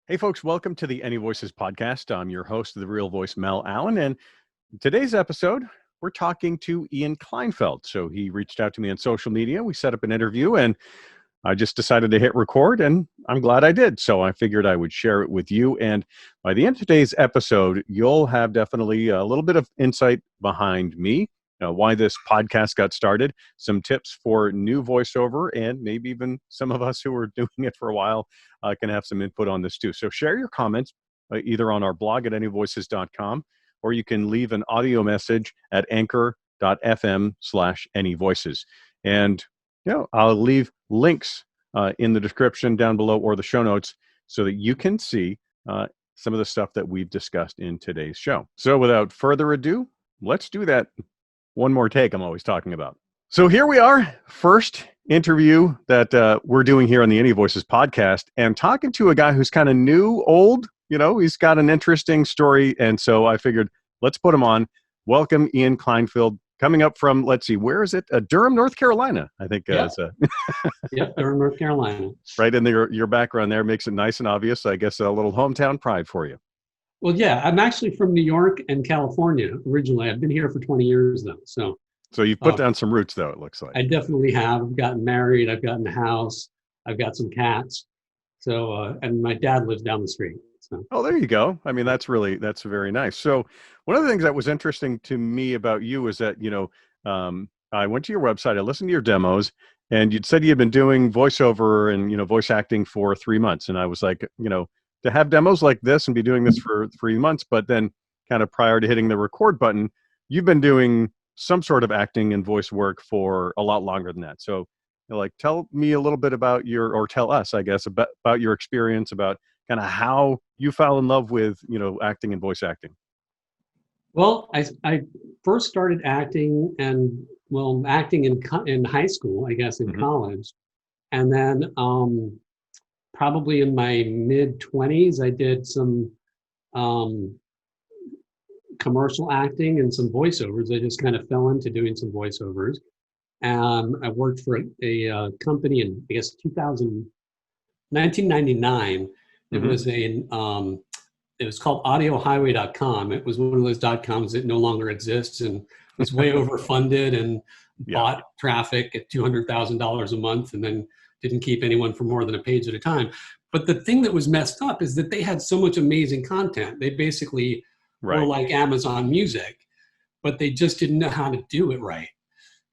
Hey, folks, welcome to the AnyVoices Podcast. I'm your host, the real voice, Mel Allen. And today's episode, we're talking to Ian Kleinfeld. So he reached out to me on social media. We set up an interview and I just decided to hit record, and I'm glad I did. So I figured I would share it with you. And by the end of today's episode, you'll have definitely a little bit of insight behind me, why this podcast got started, some tips for new voiceover, and maybe even some of us who are doing it for a while can have some input on this too. So share your comments either on our blog at anyvoices.com, or you can leave an audio message at anchor.fm/anyvoices. And I'll leave links in the description down below or the show notes so that you can see some of the stuff that we've discussed in today's show. So without further ado, let's do that one more take I'm always talking about. So here we are, first interview that we're doing here on the AnyVoices podcast, and talking to a guy who's kind of new, old, he's got an interesting story. And so I figured, let's put him on. Welcome, Ian Kleinfeld, coming up from, let's see, where is it? Durham, North Carolina, I think. Yep, Durham, North Carolina. Right, and your background there makes it nice and obvious. I guess a little hometown pride for you. Well, yeah, I'm actually from New York and California originally. I've been here for 20 years, though. So you've put down some roots, though, it looks like. I definitely have. I've gotten married. I've gotten a house. I've got some cats. So, and my dad lives down the street. So. Oh, there you go. I mean, that's very nice. So one of the things that was interesting to me about you is that, I went to your website, I listened to your demos, and you'd said you'd been doing voiceover and, voice acting for 3 months. And I was like, to have demos like this and be doing this for 3 months, but then kind of prior to hitting the record button, you've been doing some sort of acting and voice work for a lot longer than that. So tell me a little bit about tell us, I guess, about your experience, about kind of how you fell in love with, acting and voice acting. Well, I first started acting acting in high school, I guess, in college. And then probably in my mid-20s, I did some commercial acting and some voiceovers. I just kind of fell into doing some voiceovers. I worked for a company in, I guess, 1999. It was called audiohighway.com. It was one of those .coms that no longer exists and was way overfunded and bought traffic at $200,000 a month and then didn't keep anyone for more than a page at a time. But the thing that was messed up is that they had so much amazing content. They basically were like Amazon Music, but they just didn't know how to do it right.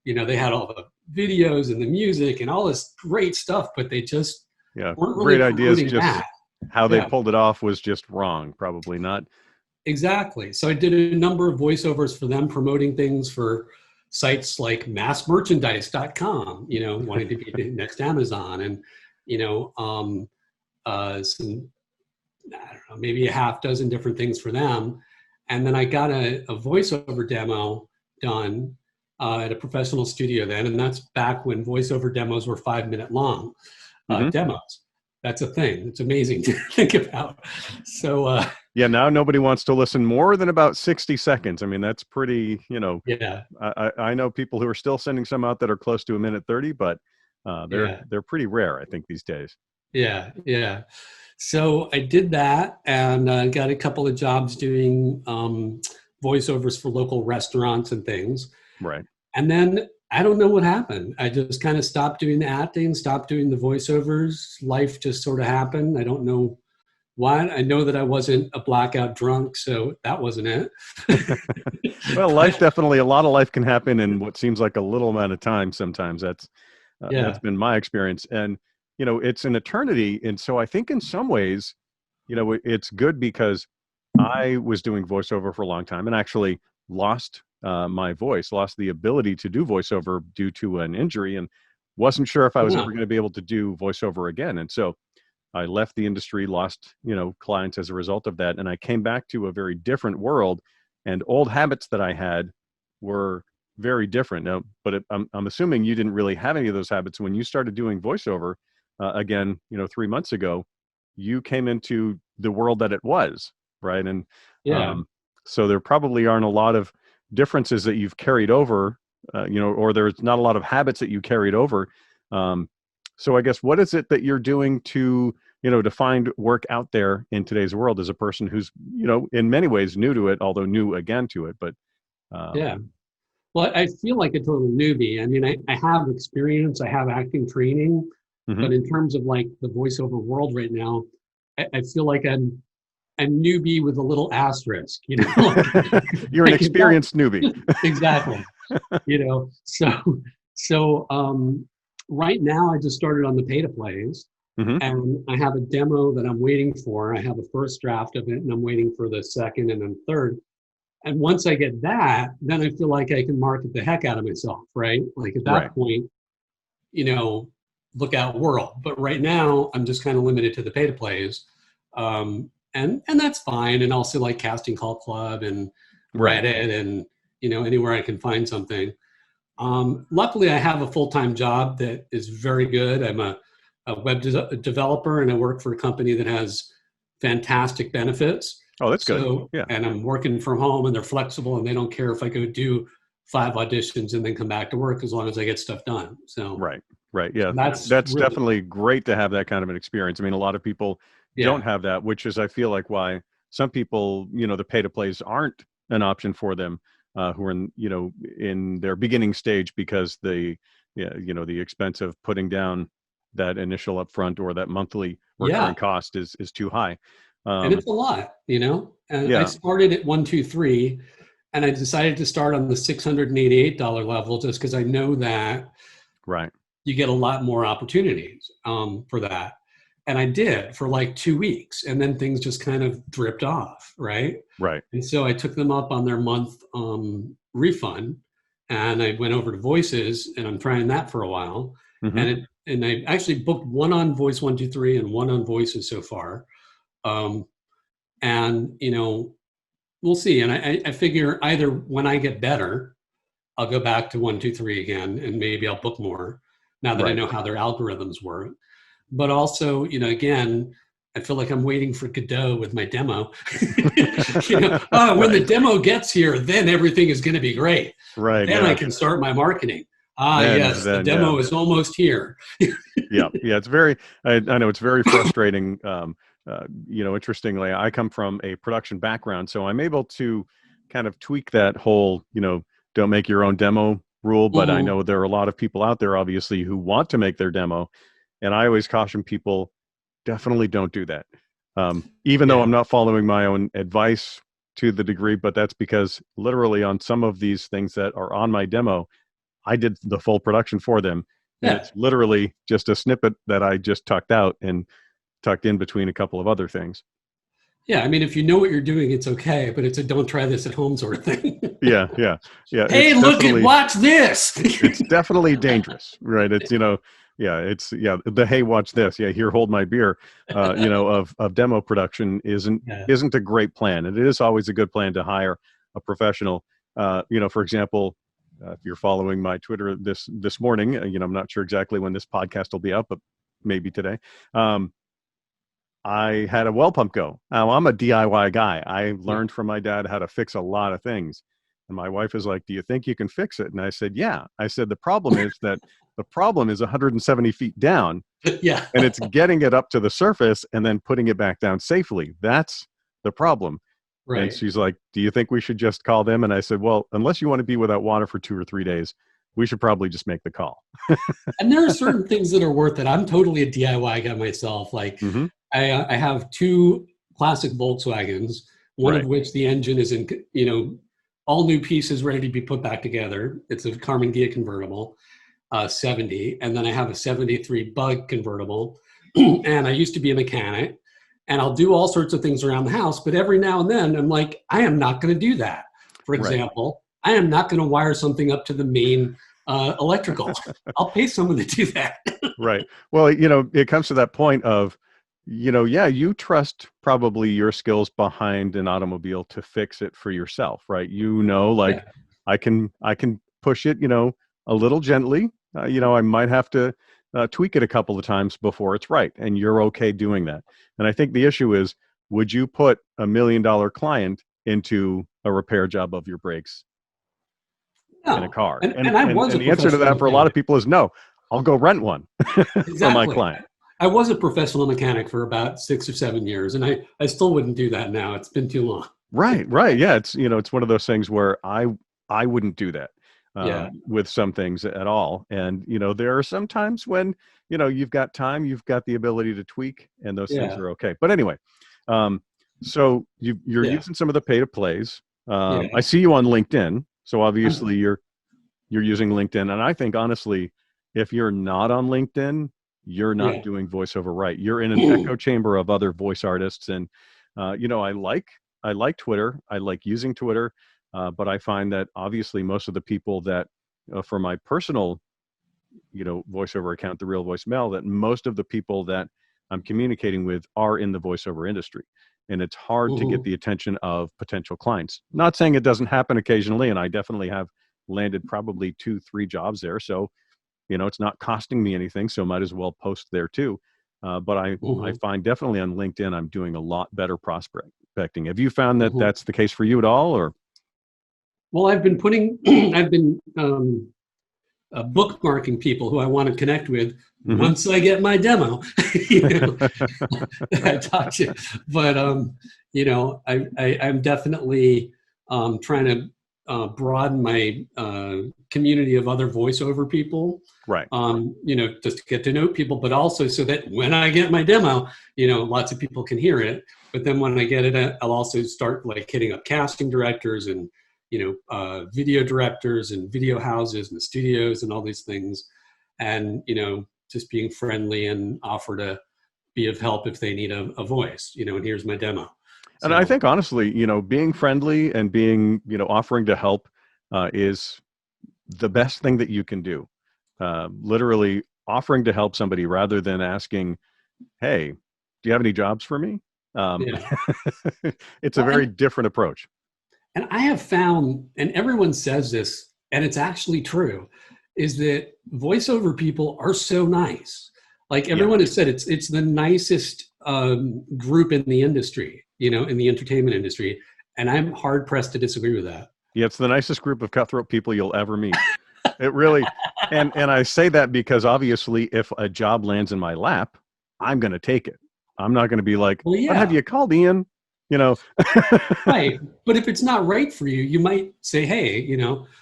They had all the videos and the music and all this great stuff, but they just weren't really great ideas. Just that. How they pulled it off was just wrong, probably not. Exactly. So I did a number of voiceovers for them, promoting things for sites like massmerchandise.com, wanting to be the next Amazon, and, some, I don't know, maybe a half dozen different things for them. And then I got a voiceover demo done at a professional studio then. And that's back when voiceover demos were 5-minute long demos. That's a thing. It's amazing to think about. So, now nobody wants to listen more than about 60 seconds. I mean, that's pretty, I know people who are still sending some out that are close to 1:30, but they're pretty rare, I think, these days. Yeah. So I did that and got a couple of jobs doing voiceovers for local restaurants and things. Right. And then I don't know what happened. I just kind of stopped doing the acting, stopped doing the voiceovers. Life just sort of happened. I don't know why. I know that I wasn't a blackout drunk, so that wasn't it. Well, life definitely, a lot of life can happen in what seems like a little amount of time sometimes. That's been my experience. And, it's an eternity. And so I think in some ways, it's good because I was doing voiceover for a long time and actually lost my voice, lost the ability to do voiceover due to an injury, and wasn't sure if I was ever going to be able to do voiceover again. And so I left the industry, lost, clients as a result of that. And I came back to a very different world, and old habits that I had were very different. Now, but I'm assuming you didn't really have any of those habits when you started doing voiceover again, 3 months ago. You came into the world that it was, right? And so there probably aren't a lot of differences that you've carried over, or there's not a lot of habits that you carried over So I guess, what is it that you're doing to, to find work out there in today's world as a person who's, in many ways new to it, although new again to it, but Yeah. Well, I feel like a total newbie. I mean, I have experience, I have acting training, mhm. but in terms of like the voiceover world right now, I feel like I'm a newbie with a little asterisk, You're an like experienced newbie. exactly, so right now I just started on the pay to plays, Hmm. and I have a demo that I'm waiting for. I have a first draft of it, and I'm waiting for the second and then third. And once I get that, then I feel like I can market the heck out of myself, right? Like at Right. that point, you know, look out world. But right now, I'm just kind of limited to the pay to plays, and that's fine. And also like Casting Call Club and Right. Reddit, and anywhere I can find something. Luckily, I have a full time job that is very good. I'm a developer, and I work for a company that has fantastic benefits. Oh, that's good. So, Yeah. and I'm working from home, and they're flexible, and they don't care if I go do 5 auditions and then come back to work as long as I get stuff done. So, Right. Right. Yeah. that's That's really, definitely great to have that kind of an experience. I mean, a lot of people don't yeah, have that, which is, I feel like, why some people, the pay to plays aren't an option for them, who are in their beginning stage, because the expense of putting down that initial upfront or that monthly yeah. recurring cost is too high. And it's a lot, And I Yeah. started at 123, and I decided to start on the $688 level just because I know that Right. you get a lot more opportunities for that. And I did for like 2 weeks, and then things just kind of dripped off, right? Right. And so I took them up on their month refund, and I went over to Voices, and I'm trying that for a while. Hmm. And I actually booked one on Voice 123 and one on Voices so far. Um, and we'll see. And I figure either when I get better, I'll go back to 123 again, and maybe I'll book more now that I Right. know how their algorithms work. But also, again, I feel like I'm waiting for Godot with my demo. When the Right. demo gets here, then everything is going to be great. Right. Then I Yeah. can start my marmarketing. Yes, the Then, yeah. demo is almost here. Yeah. Yeah. It's very, I know it's very frustrating. Interestingly, I come from a production background, so I'm able to kind of tweak that whole, don't make your own demo rule. But I Mhm. know there are a lot of people out there, obviously, who want to make their demo. And I always caution people, definitely don't do that. Even though Yeah. I'm not following my own advice to the degree, but that's because literally on some of these things that are on my demo, I did the full production for them. And Yeah. it's literally just a snippet that I just tucked out and tucked in between a couple of other things. Yeah. I mean, if you know what you're doing, it's okay, but it's a don't try this at home sort of thing. Yeah, yeah, yeah. Hey, watch this. It's definitely dangerous, right? It's yeah, the hey, watch this, yeah, here, hold my beer, of demo production isn't Yeah. isn't a great plan. And it is always a good plan to hire a professional. For example, if you're following my Twitter this morning, I'm not sure exactly when this podcast will be up, but maybe today. I had a well pump go. Now, I'm a DIY guy. I Yeah. learned from my dad how to fix a lot of things. And my wife is like, "Do you think you can fix it?" And I said, "Yeah." I said, "The problem is that the problem is 170 feet down, Yeah. and it's getting it up to the surface and then putting it back down safely. That's the problem." And Right. she's like, "Do you think we should just call them?" And I said, "Well, unless you want to be without water for 2 or 3 days, we should probably just make the call." And there are certain things that are worth it. I'm totally a DIY guy myself. Like Hmm. I have 2 classic Volkswagens, one of Right. which the engine is in, all new pieces ready to be put back together. It's a Carmen Ghia convertible, 70. And then I have a 73 Bug convertible. And I used to be a mechanic, and I'll do all sorts of things around the house. But every now and then I'm like, I am not going to do that. For Right. example, I am not going to wire something up to the main electrical. I'll pay someone to do that. Right. Well, it comes to that point of, yeah, you trust probably your skills behind an automobile to fix it for yourself, right? Yeah. Like I can push it, a little gently. I might have to tweak it a couple of times before it's right, and you're okay doing that. And I think the issue is, would you put $1 million client into a repair job of your brakes in a No. car? And And I and was a and the answer to professional that for a lot mechanic. of people is no. I'll go rent one for my Exactly. client. I was a professional mechanic for about 6 or 7 years, and I still wouldn't do that now. It's been too long. Right. Yeah. It's one of those things where I wouldn't do that Yeah. with some things at all. And, there are some times when, you've got time, you've got the ability to tweak, and those things Yeah. are okay. But anyway, so you're Yeah. using some of the pay to plays. Yeah. I see you on LinkedIn. So obviously you're using LinkedIn. And I think honestly, if you're not on LinkedIn, you're not doing voiceover right. You're in an echo chamber of other voice artists. And, I like Twitter. I like using Twitter. But I find that obviously most of the people that, for my personal, voiceover account, The Real Voicemail, that most of the people that I'm communicating with are in the voiceover industry. And it's hard to get the attention of potential clients. Not saying it doesn't happen occasionally, and I definitely have landed probably 2-3 jobs there. So, it's not costing me anything, so might as well post there too. But I find definitely on LinkedIn, I'm doing a lot better prospecting. Have you found that that's the case for you at all, or? Well, I've been bookmarking people who I want to connect with once I get my demo. I talk to, but I'm definitely trying to broaden my community of other voiceover people. Right. Just to get to know people, but also so that when I get my demo, lots of people can hear it. But then when I get it, I'll also start like hitting up casting directors and video directors and video houses and studios and all these things, and just being friendly and offer to be of help if they need a voice. And here's my demo. And I think honestly, being friendly and being, offering to help is the best thing that you can do. Literally offering to help somebody rather than asking, "Hey, do you have any jobs for me?" It's a very different approach. And I have found, and everyone says this, and it's actually true, is that voiceover people are so nice. Like everyone has said, it's the nicest group in the industry, in the entertainment industry. And I'm hard pressed to disagree with that. Yeah, it's the nicest group of cutthroat people you'll ever meet. It really, and I say that because obviously if a job lands in my lap, I'm going to take it. I'm not going to be like, well, what have you called, Ian? Right. But if it's not right for you, you might say, hey,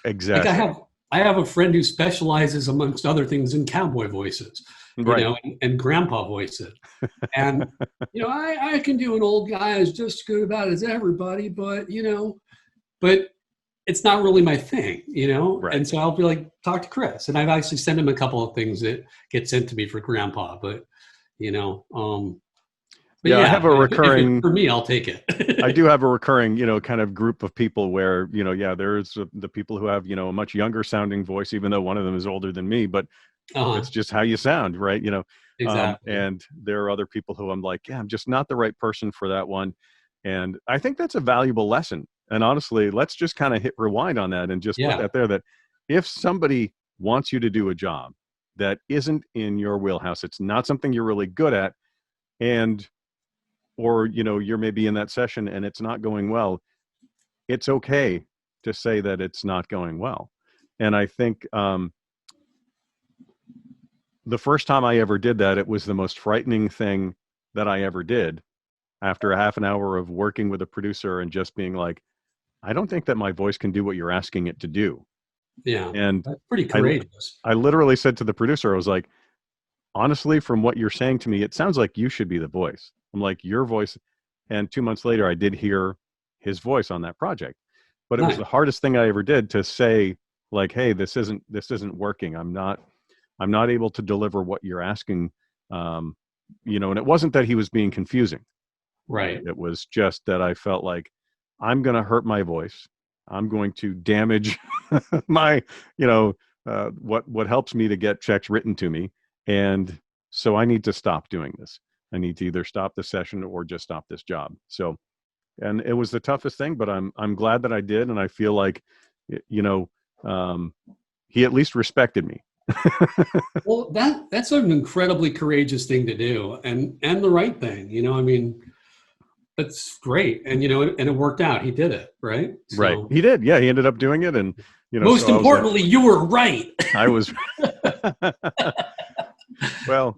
exactly. Like I have a friend who specializes amongst other things in cowboy voices, and grandpa voices. And, I can do an old guy as just as good about as everybody, but it's not really my thing, Right. And so I'll be like, talk to Chris. And I've actually sent him a couple of things that get sent to me for grandpa, but, but I have a recurring. For me, I'll take it. I do have a recurring, kind of group of people where, there's the people who have, a much younger sounding voice, even though one of them is older than me, but it's just how you sound, right? Exactly. And there are other people who I'm like, I'm just not the right person for that one. And I think that's a valuable lesson. And honestly, let's just kind of hit rewind on that and just put that there, that if somebody wants you to do a job that isn't in your wheelhouse, it's not something you're really good at, or you're maybe in that session and it's not going well, it's okay to say that it's not going well. And I think the first time I ever did that, it was the most frightening thing that I ever did, after a half an hour of working with a producer and just being like, I don't think that my voice can do what you're asking it to do. Yeah. And that's pretty courageous. I literally said to the producer, I was like, honestly, from what you're saying to me, it sounds like you should be the voice. I'm like, your voice. And 2 months later, I did hear his voice on that project. But it was the hardest thing I ever did to say, like, hey, this isn't working. I'm not able to deliver what you're asking. And it wasn't that he was being confusing. Right. It was just that I felt like I'm going to hurt my voice. I'm going to damage my, what helps me to get checks written to me. And so I need to stop doing this. I need to either stop the session or just stop this job. So, and it was the toughest thing, but I'm glad that I did. And I feel like, he at least respected me. Well, that's an incredibly courageous thing to do, and the right thing. That's great. And, and it worked out. He did it, right? Right. He did. Yeah. He ended up doing it. And, most so importantly, you were right. I was. Well,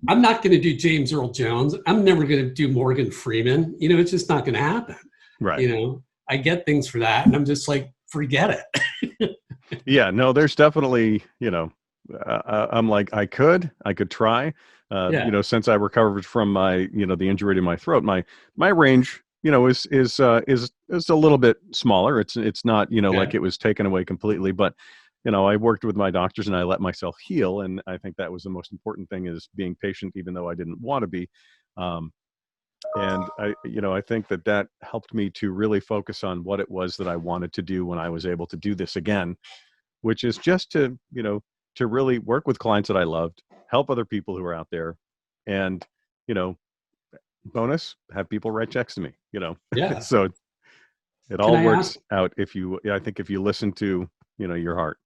I'm not going to do James Earl Jones. I'm never going to do Morgan Freeman. It's just not going to happen. Right. I get things for that. And I'm just like, forget it. Yeah, no, there's definitely, I'm like, I could try, since I recovered from my, the injury to my throat, my range, is a little bit smaller. It's not, like it was taken away completely, but, I worked with my doctors and I let myself heal. And I think that was the most important thing, is being patient, even though I didn't want to be. And I think that helped me to really focus on what it was that I wanted to do when I was able to do this again, which is just to really work with clients that I loved, help other people who are out there, and, bonus, have people write checks to me, Yeah. So it all works out I think if you listen to, your heart.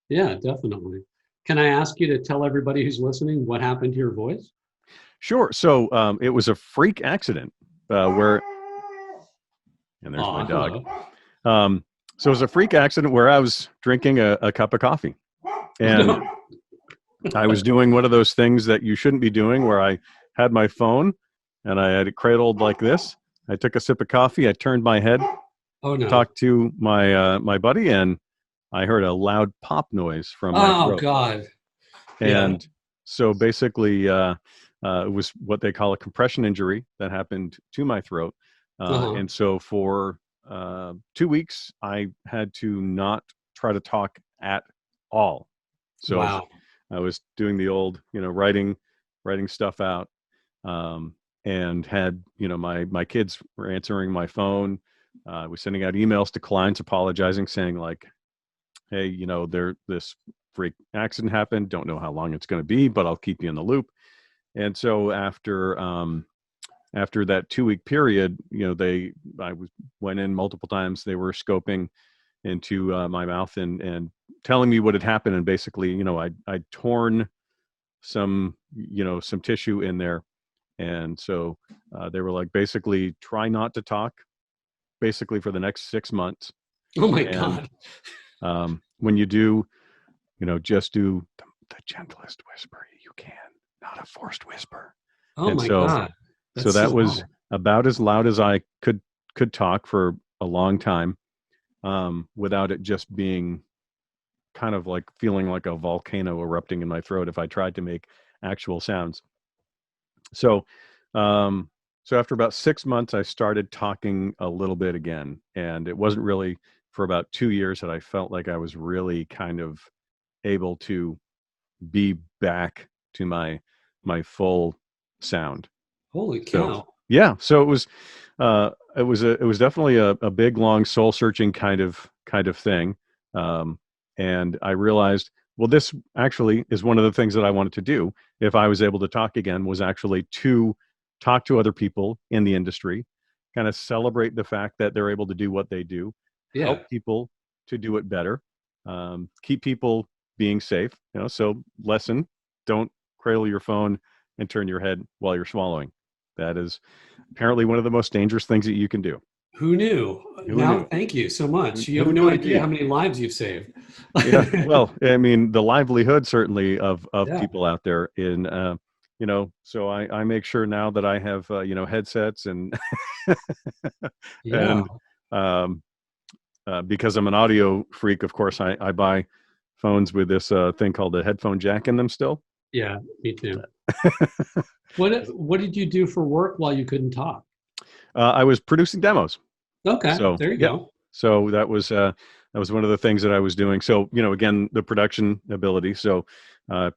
Yeah, definitely. Can I ask you to tell everybody who's listening what happened to your voice? Sure. So it was a freak accident where, and there's my dog. So it was a freak accident where I was drinking a cup of coffee, and I was doing one of those things that you shouldn't be doing, where I had my phone and I had it cradled like this. I took a sip of coffee. I turned my head, talked to my buddy, and I heard a loud pop noise from my throat. Oh, God. And so basically, it was what they call a compression injury that happened to my throat. And so for 2 weeks, I had to not try to talk at all. So I was doing the old, writing stuff out, and had, my kids were answering my phone. I was sending out emails to clients apologizing, saying like, hey, this freak accident happened. Don't know how long it's going to be, but I'll keep you in the loop. And so after that 2-week period, I went in multiple times. They were scoping into my mouth and telling me what had happened. And basically, I'd torn some tissue in there. And so they were like, basically try not to talk basically for the next 6 months. Oh my God. When you do, just do the gentlest whisper you can, not a forced whisper. Oh my God. So that was about as loud as I could talk for a long time, without it just being kind of like feeling like a volcano erupting in my throat if I tried to make actual sounds. So, so after about 6 months, I started talking a little bit again, and it wasn't really for about 2 years that I felt like I was really kind of able to be back to my full sound. Holy cow. So, yeah. So it was definitely a big, long, soul searching kind of thing. And I realized, well, this actually is one of the things that I wanted to do if I was able to talk again, was actually to talk to other people in the industry, kind of celebrate the fact that they're able to do what they do, help people to do it better, keep people being safe, so lesson, don't cradle your phone and turn your head while you're swallowing. That is apparently one of the most dangerous things that you can do. Who knew? Thank you so much. You have no idea how many lives you've saved. Yeah, well, I mean, the livelihood certainly of people out there in, so I make sure now that I have, headsets and, and because I'm an audio freak, of course, I buy phones with this thing called a headphone jack in them still. Yeah, me too. What did you do for work while you couldn't talk? I was producing demos. Okay, so there you go. So that was one of the things that I was doing. So, again, the production ability. So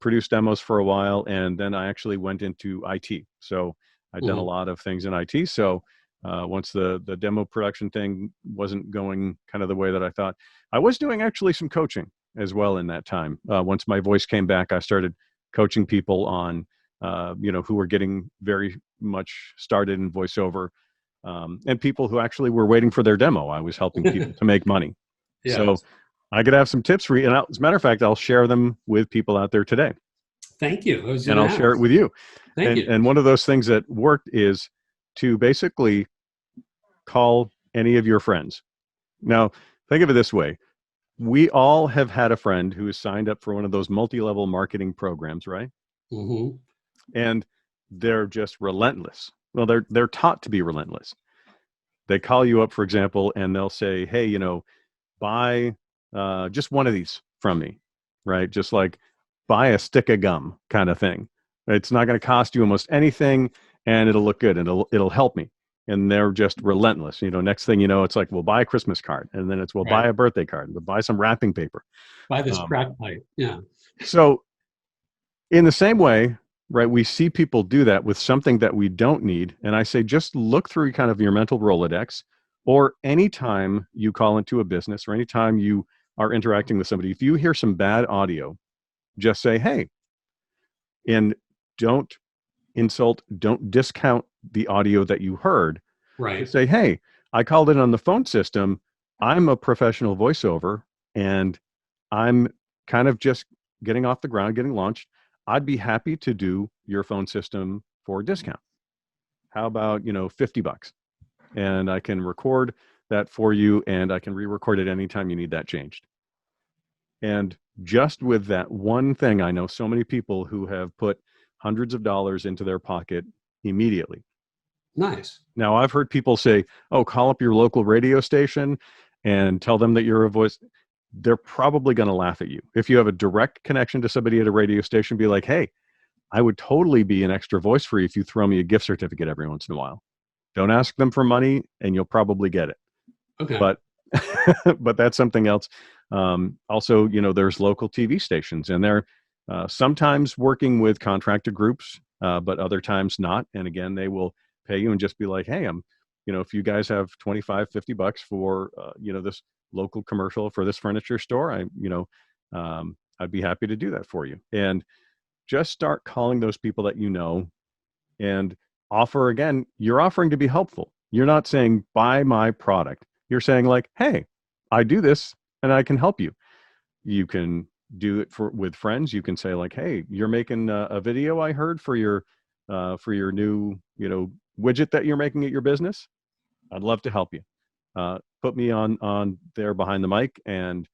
produced demos for a while, and then I actually went into IT. So I'd done a lot of things in IT. So once the demo production thing wasn't going kind of the way that I thought, I was doing actually some coaching as well in that time. Once my voice came back, I started coaching people on, who were getting very much started in voiceover, and people who actually were waiting for their demo. I was helping people to make money. So I could have some tips for you. And as a matter of fact, I'll share them with people out there today. Thank you. And I'll share it with you. Thank you. And one of those things that worked is to basically call any of your friends. Now, think of it this way. We all have had a friend who has signed up for one of those multi-level marketing programs, right? Mm-hmm. And they're just relentless. Well, they're taught to be relentless. They call you up, for example, and they'll say, hey, buy just one of these from me, right? Just like buy a stick of gum kind of thing. It's not going to cost you almost anything, and it'll look good, and it'll help me. And they're just relentless. Next thing you know, it's like, well, buy a Christmas card, and then it's, well, buy a birthday card, but buy some wrapping paper. Buy this crack pipe. Yeah. So in the same way, right, we see people do that with something that we don't need. And I say, just look through kind of your mental Rolodex, or anytime you call into a business or anytime you are interacting with somebody, if you hear some bad audio, just say, hey, and don't insult, don't discount the audio that you heard. Right. Just say, hey, I called in on the phone system. I'm a professional voiceover, and I'm kind of just getting off the ground, getting launched. I'd be happy to do your phone system for a discount. How about, $50? And I can record that for you, and I can re-record it anytime you need that changed. And just with that one thing, I know so many people who have put hundreds of dollars into their pocket immediately. Nice. Now, I've heard people say, oh, call up your local radio station and tell them that you're a voice. They're probably going to laugh at you. If you have a direct connection to somebody at a radio station, be like, hey, I would totally be an extra voice for you if you throw me a gift certificate every once in a while. Don't ask them for money, and you'll probably get it. Okay. But but that's something else. Also, there's local TV stations, and they're sometimes working with contracted groups, but other times not. And again, they will pay you and just be like, hey, if you guys have $25, $50 for, this local commercial for this furniture store, I'd be happy to do that for you. And just start calling those people that and offer. Again, you're offering to be helpful. You're not saying buy my product. You're saying like, hey, I do this and I can help you. You can do it with friends. You can say like, hey, you're making a video, I heard, for your new widget that you're making at your business. I'd love to help you. Put me on there behind the mic, and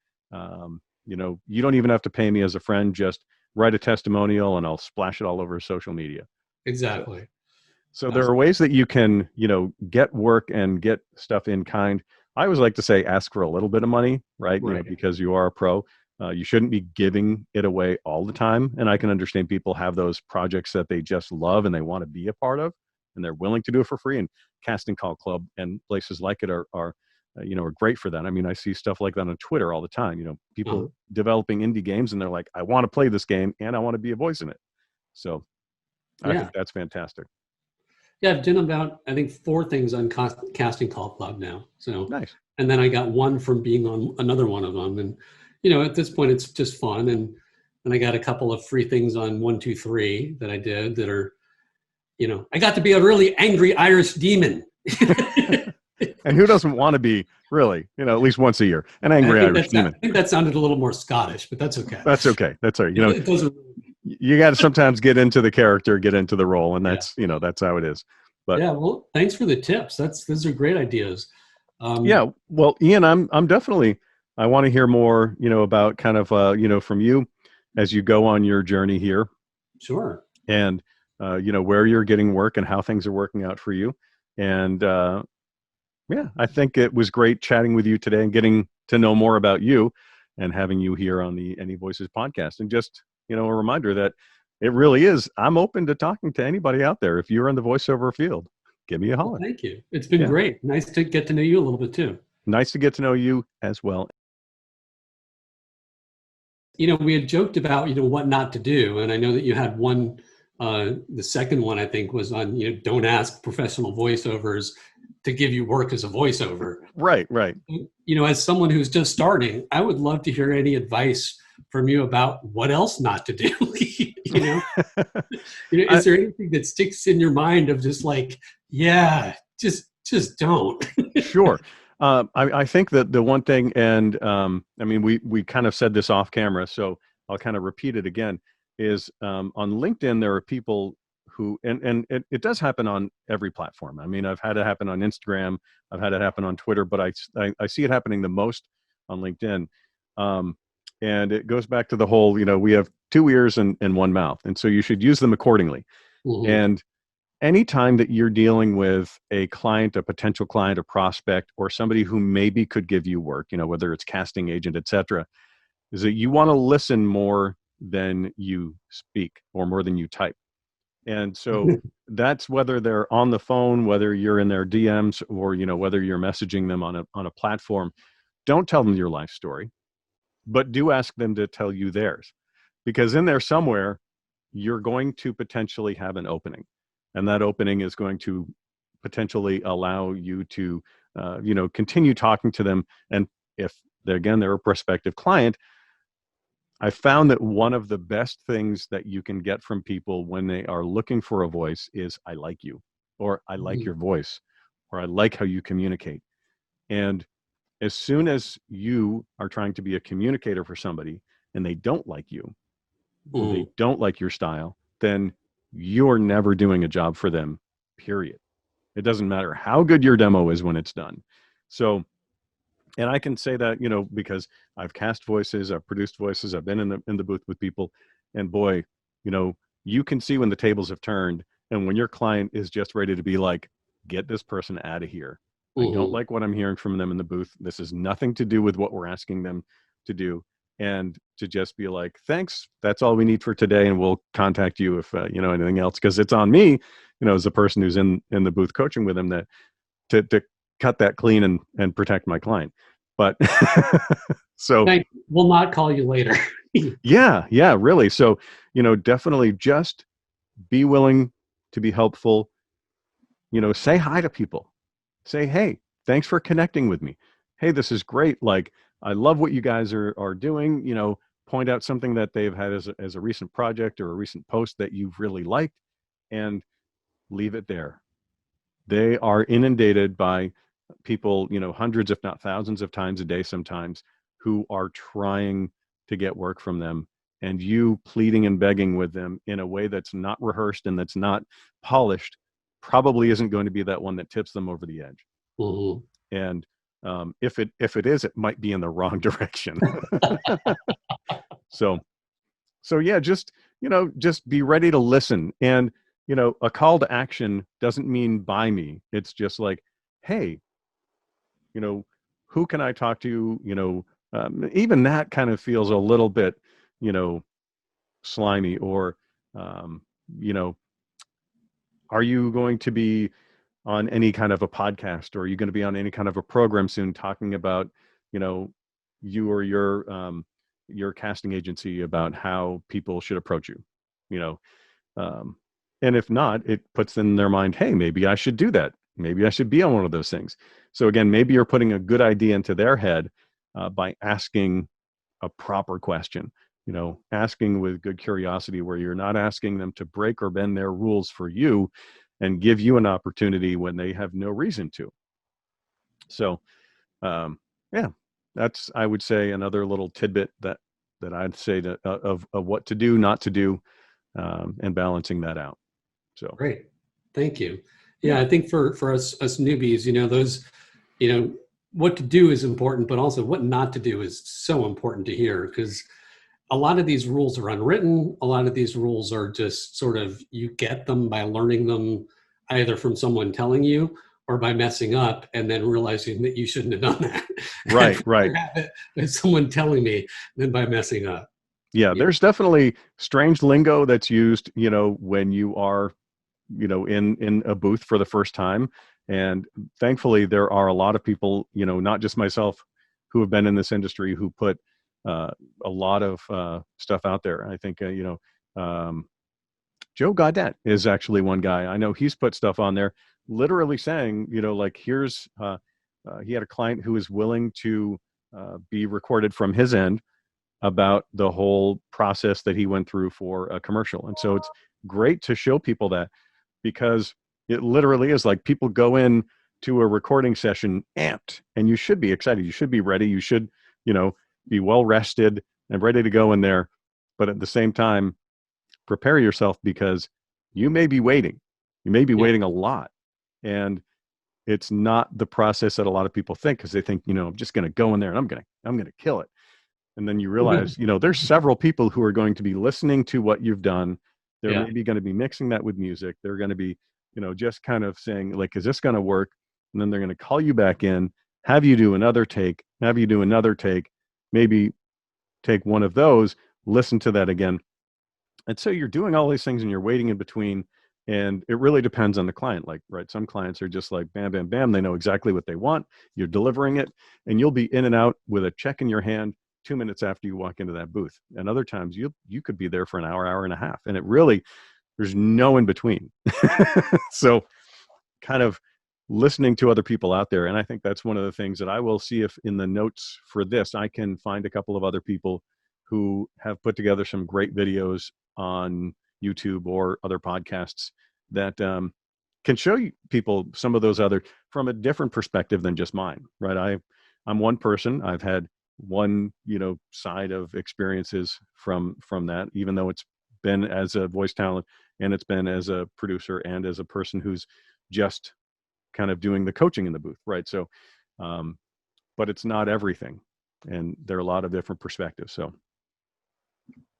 you don't even have to pay me as a friend. Just write a testimonial, and I'll splash it all over social media. Exactly. So there are ways that you can, get work and get stuff in kind. I always like to say, ask for a little bit of money, right? Because you are a pro. You shouldn't be giving it away all the time. And I can understand people have those projects that they just love and they want to be a part of, and they're willing to do it for free. And Casting Call Club and places like it are great for that. I mean, I see stuff like that on Twitter all the time. People developing indie games, and they're like, I want to play this game and I want to be a voice in it. So I think that's fantastic. Yeah, I've done about, I think, 4 things on Casting Call Club now. So nice. And then I got one from being on another one of them. And, at this point, it's just fun. And I got a couple of free things on 123 that I did that are, I got to be a really angry Irish demon. And who doesn't want to be really, at least once a year, an angry Irish demon? I think that sounded a little more Scottish, but that's okay. That's okay. That's all right. It doesn't. You got to sometimes get into the character, get into the role, and that's that's how it is. But yeah, well, thanks for the tips. Those are great ideas. Yeah, well, Ian, I'm definitely. I want to hear more, about kind of from you as you go on your journey here. Sure. And where you're getting work and how things are working out for you. And I think it was great chatting with you today and getting to know more about you and having you here on the AnyVoices podcast. And just a reminder that it really is. I'm open to talking to anybody out there. If you're in the voiceover field, give me a holler. Well, thank you. It's been great. Nice to get to know you a little bit too. Nice to get to know you as well. We had joked about, what not to do. And I know that you had one, the second one, I think, was on, don't ask professional voiceovers to give you work as a voiceover. Right. As someone who's just starting, I would love to hear any advice from you about what else not to do. Is there anything that sticks in your mind of just like, just don't? Sure. I think that the one thing, and we kind of said this off camera, so I'll kind of repeat it again, is on LinkedIn, there are people who, and it does happen on every platform. I mean, I've had it happen on Instagram, I've had it happen on Twitter, but I see it happening the most on LinkedIn. And it goes back to the whole, we have two ears and one mouth, and so you should use them accordingly. Mm-hmm. And anytime that you're dealing with a client, a potential client, a prospect, or somebody who maybe could give you work, whether it's casting agent, etc., is that you want to listen more than you speak or more than you type. And so that's whether they're on the phone, whether you're in their DMs, or whether you're messaging them on a platform. Don't tell them your life story, but do ask them to tell you theirs, because in there somewhere you're going to potentially have an opening, and that opening is going to potentially allow you to continue talking to them. And if they're a prospective client, I found that one of the best things that you can get from people when they are looking for a voice is, I like you, or I like your voice, or I like how you communicate. And as soon as you are trying to be a communicator for somebody and they don't like you, or they don't like your style, then you're never doing a job for them, period. It doesn't matter how good your demo is when it's done. So, and I can say that, because I've cast voices, I've produced voices, I've been in the booth with people, and boy, you can see when the tables have turned, and when your client is just ready to be like, get this person out of here. I don't like what I'm hearing from them in the booth. This has nothing to do with what we're asking them to do. And to just be like, thanks, that's all we need for today, and we'll contact you if anything else, because it's on me, as a person who's in the booth coaching with them, that to cut that clean and protect my client. But so I will not call you later. yeah, really. So, definitely just be willing to be helpful. Say hi to people. Say, hey, thanks for connecting with me. Hey, this is great. Like, I love what you guys are doing. Point out something that they've had as a recent project or a recent post that you've really liked, and leave it there. They are inundated by people, hundreds, if not thousands of times a day sometimes, who are trying to get work from them. And you pleading and begging with them in a way that's not rehearsed and that's not polished probably isn't going to be that one that tips them over the edge. And if it is, it might be in the wrong direction. So yeah, just be ready to listen. And a call to action doesn't mean buy me. It's just like, hey, who can I talk to? Even that kind of feels a little bit, slimy. Or, are you going to be on any kind of a podcast, or are you going to be on any kind of a program soon talking about, you or your casting agency, about how people should approach you, and if not, it puts in their mind, hey, maybe I should do that. Maybe I should be on one of those things. So again, maybe you're putting a good idea into their head by asking a proper question, asking with good curiosity, where you're not asking them to break or bend their rules for you and give you an opportunity when they have no reason to. So, yeah, that's, I would say, another little tidbit that I'd say of what to do, not to do, and balancing that out. So great, thank you. Yeah, I think for us newbies, those, what to do is important, but also what not to do is so important to hear, because a lot of these rules are unwritten. A lot of these rules are just sort of, you get them by learning them either from someone telling you or by messing up and then realizing that you shouldn't have done that. Right. It's someone telling me than by messing up. Yeah, there's definitely strange lingo that's used, when you are, in a booth for the first time. And thankfully, there are a lot of people, not just myself, who have been in this industry, who put a lot of stuff out there. I think, Joe Gaudette is actually one guy. I know he's put stuff on there literally saying, like, here's, he had a client who was willing to be recorded from his end about the whole process that he went through for a commercial. And so it's great to show people that, because it literally is like, people go in to a recording session amped, and you should be excited. You should be ready. You should, be well rested and ready to go in there. But at the same time, prepare yourself, because you may be waiting. You may be waiting a lot. And it's not the process that a lot of people think, because they think, I'm just going to go in there and I'm going to kill it. And then you realize, there's several people who are going to be listening to what you've done. They're maybe going to be mixing that with music. They're going to be, just kind of saying, like, is this going to work? And then they're going to call you back in, have you do another take, maybe take one of those, listen to that again. And so you're doing all these things and you're waiting in between. And it really depends on the client. Like, right, some clients are just like, bam, bam, bam. They know exactly what they want. You're delivering it, and you'll be in and out with a check in your hand 2 minutes after you walk into that booth. And other times you could be there for an hour and a half. And it really, there's no in between. So kind of listening to other people out there. And I think that's one of the things that I will see if in the notes for this, I can find a couple of other people who have put together some great videos on YouTube or other podcasts that can show you people some of those other from a different perspective than just mine, right? I'm one person. I've had one, side of experiences from that, even though it's been as a voice talent and it's been as a producer and as a person who's just kind of doing the coaching in the booth, right? So, but it's not everything, and there are a lot of different perspectives. So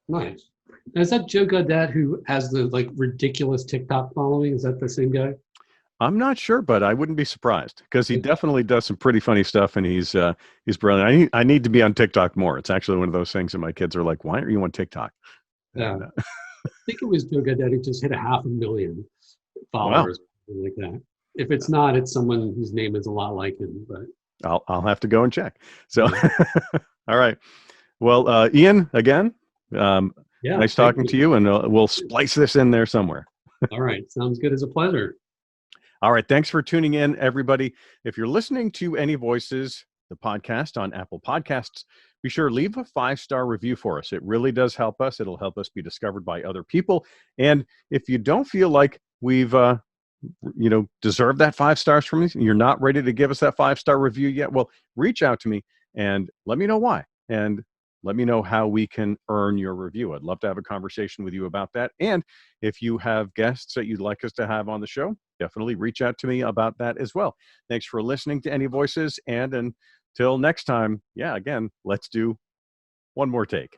nice. Now, is that Joe Gaudette who has the ridiculous TikTok following? Is that the same guy? I'm not sure, but I wouldn't be surprised, because he definitely does some pretty funny stuff, and he's brilliant. I need to be on TikTok more. It's actually one of those things that my kids are like, "Why aren't you on TikTok?" Yeah, and, I think it was Joe Gaudette who just hit 500,000 followers, something like that. If it's not, it's someone whose name is a lot like him. But I'll have to go and check. So, all right. Well, Ian, again, nice talking to you, and we'll splice this in there somewhere. All right, sounds good. It's a pleasure. All right. Thanks for tuning in, everybody. If you're listening to AnyVoices, the podcast on Apple Podcasts, be sure to leave a 5-star review for us. It really does help us. It'll help us be discovered by other people. And if you don't feel like we've, deserved that 5 stars from me, you're not ready to give us that 5-star review yet, well, reach out to me and let me know why. And let me know how we can earn your review. I'd love to have a conversation with you about that. And if you have guests that you'd like us to have on the show, definitely reach out to me about that as well. Thanks for listening to AnyVoices. And until next time, again, let's do one more take.